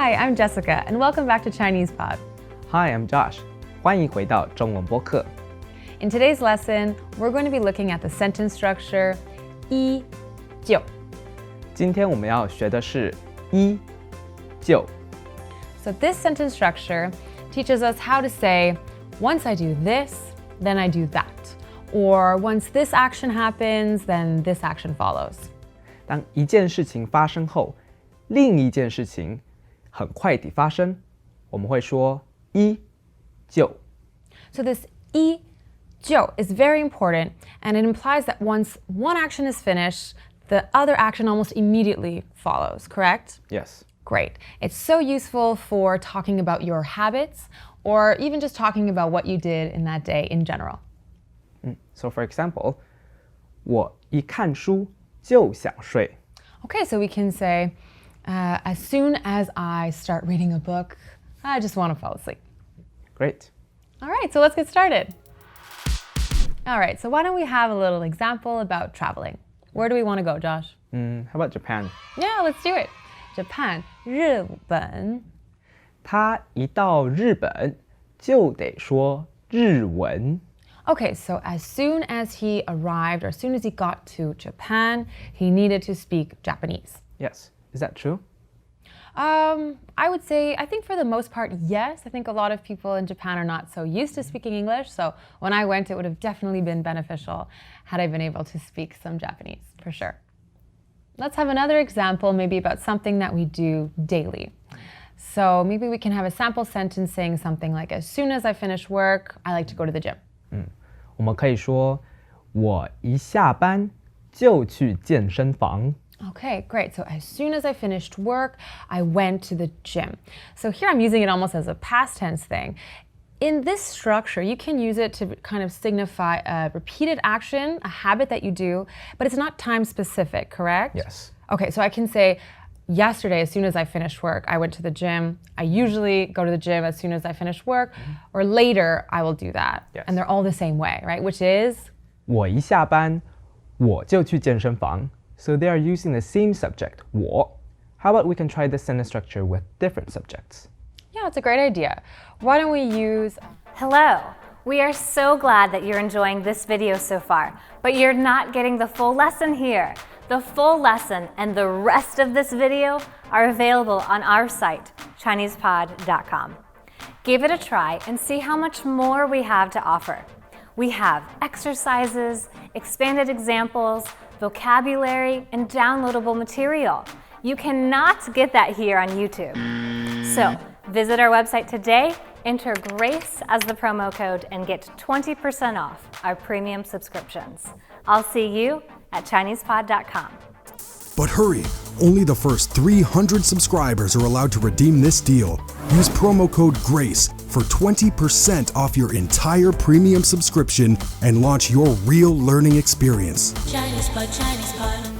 Hi, I'm Jessica, and welcome back to ChinesePod. Hi, I'm Josh. 欢迎回到中文播客。In today's lesson, we're going to be looking at the sentence structure 依旧。今天我们要学的是依旧。So this sentence structure teaches us how to say, once I do this, then I do that. Or once this action happens, then this action follows. 当一件事情发生后，另一件事情很快地发生，我们会说依旧。So this 依旧 is very important, and it implies that once one action is finished, the other action almost immediately follows, correct? Yes. Great. It's so useful for talking about your habits or even just talking about what you did in that day in general. So for example, 我一看书就想睡。Okay, so we can say, as soon as I start reading a book, I just want to fall asleep. Great. All right, so let's get started. All right, so why don't we have a little example about traveling? Where do we want to go, Josh? How about Japan? Yeah, let's do it. Japan, 日本。他一到日本就得说日文。Okay, so as soon as he arrived, or as soon as he got to Japan, he needed to speak Japanese. Yes. Is that true? I would say, I think for the most part, yes. I think a lot of people in Japan are not so used to speaking English. So when I went, it would have definitely been beneficial had I been able to speak some Japanese, for sure. Let's have another example, maybe about something that we do daily. So maybe we can have a sample sentence saying something like, as soon as I finish work, I like to go to the gym. 我们可以说我一下班就去健身房。Okay, great. So as soon as I finished work, I went to the gym. So here I'm using it almost as a past tense thing. In this structure, you can use it to kind of signify a repeated action, a habit that you do, but it's not time specific, correct? Yes. Okay, so I can say, yesterday, as soon as I finished work, I went to the gym. I usually go to the gym as soon as I finish work, or later I will do that. Yes. And they're all the same way, right? Which is? 我一下班我就去健身房。So they are using the same subject, 我. How about we can try this sentence structure with different subjects? Yeah, it's a great idea. Why don't we use... Hello. We are so glad that you're enjoying this video so far, but you're not getting the full lesson here. The full lesson and the rest of this video are available on our site, ChinesePod.com. Give it a try and see how much more we have to offer. We have exercises, expanded examples, vocabulary, and downloadable material. You cannot get that here on YouTube. So visit our website today, enter GRACE as the promo code, and get 20% off our premium subscriptions. I'll see you at ChinesePod.com. But hurry, only the first 300 subscribers are allowed to redeem this deal. Use promo code GRACE for 20% off your entire premium subscription and launch your real learning experience. ChinesePod, ChinesePod.